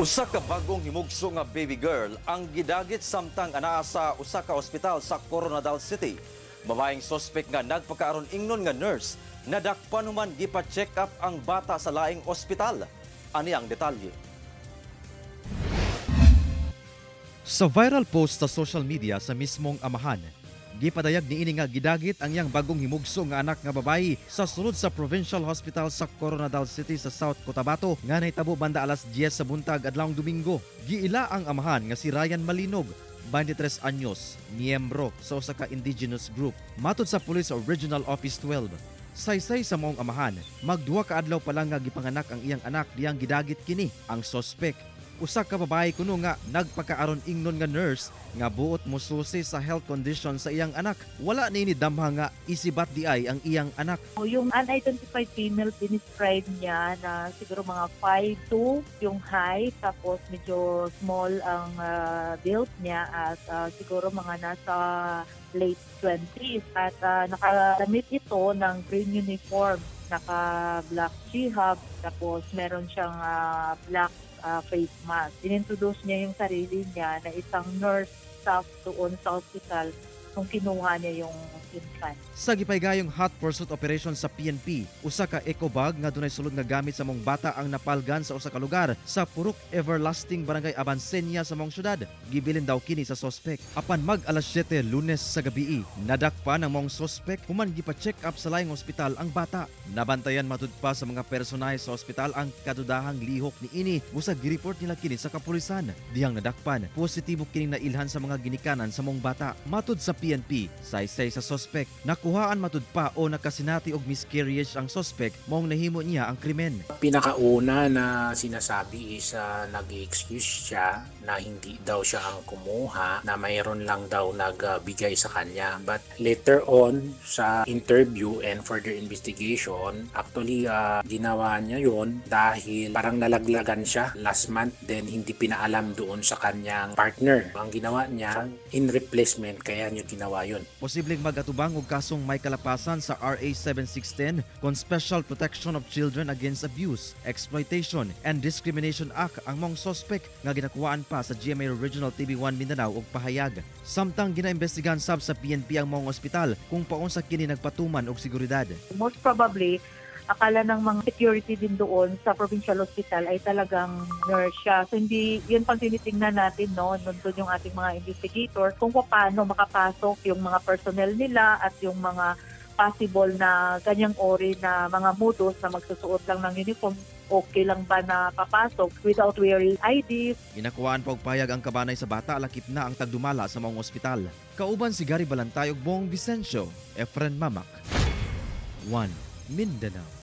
Usa ka bagong himugso nga baby girl ang gidagit samtang anaa sa usa ka ospital sa Coronadal City. Babaeng sospek nga nagpakaaron ingnon nga nurse, nadakpan human gipa-check up ang bata sa laing ospital. Ani ang detalye. Sa viral post sa social media sa mismong amahan, gipadayag niini nga gidagit ang iyang bagong himugso nga anak nga babayi sa sulod sa Provincial Hospital sa Coronadal City sa South Cotabato nga nahitabo banda alas 10 sa buntag adlawng Domingo. Giila ang amahan nga si Ryan Malinog, 23 anyos, miyembro sa usa ka indigenous group. Matod sa Police Regional Office 12, saysay sa maong amahan, magduha ka adlaw pa lang nga gipanganak ang iyang anak diyang gidagit kini. Ang sospek, usa ka babae kuno nga nagpakaaron ingnon nga nurse nga buot mosusi sa health condition sa iyang anak. Wala ni damha nga isibat di ay ang iyang anak. Yung unidentified female, describe niya na siguro mga 5'2" yung height, tapos medyo small ang build niya at siguro mga nasa late 20s. At nakalamit ito ng green uniform, naka-black jihab, tapos meron siyang black face mask. Inintroduce niya yung sarili niya na isang nurse staff doon sa hospital nung kinuha niya yung infant. Sa gipaygayong hot pursuit operation sa PNP, usa ka eco bag nga dunay sulod nga gamit sa mong bata ang napalgan sa usa ka lugar sa Purok Everlasting Barangay Abansenia sa mong syudad. Gibilin daw kini sa sospek. Apan mag alas 7 Lunes sa gabi, nadakpan ang mong sospek human gipa-check up sa laing ospital ang bata. Nabantayan matud pa sa mga personahe sa ospital ang kadudahang lihok ni ini. Busag gireport nila kini sa kapulisan. Dihang nadakpan, positibo kining nailhan sa mga ginikanan sa mong bata. Matud sa PNP, saysay sa sospek, nakuhaan matud pa o nakasinati og miscarriage ang sospek maong nahimo niya ang krimen. Pinakauna na sinasabi is nag-excuse siya na hindi daw siya ang kumuha, na mayroon lang daw nagbigay sa kanya. But later on sa interview and further investigation, actually ginawa niya yon dahil parang nalaglagan siya last month, then hindi pinaalam doon sa kanyang partner. Ang ginawa niya, in replacement, kaya niya ginawa yun. Posibleng magatubang og kasong may kalapasan sa RA 7610 kon Special Protection of Children Against Abuse, Exploitation and Discrimination Act ang mong sospek nga ginakuhaan pa sa GMA Regional TV1 Mindanao og pahayag. Samtang ginaimbestigahan sab sa PNP ang mong ospital kung paunsa kini nagpatuman og seguridad. Most probably, akala ng mga security din doon sa provincial hospital ay talagang nurse siya. So hindi, yun pang tinitingnan natin, no, nandun yung ating mga investigator kung paano makapasok yung mga personnel nila at yung mga possible na ganyang ori na mga modus na magsusuot lang ng uniform. Okay lang ba na papasok without wearing IDs? Ginakuhaan pa og payag ang kabanay sa bata lakip na ang tagdumala sa maong ospital. Kauban si Gary Balantay ug Bong Vicencio, Efren Mamak, 1 Mindanao.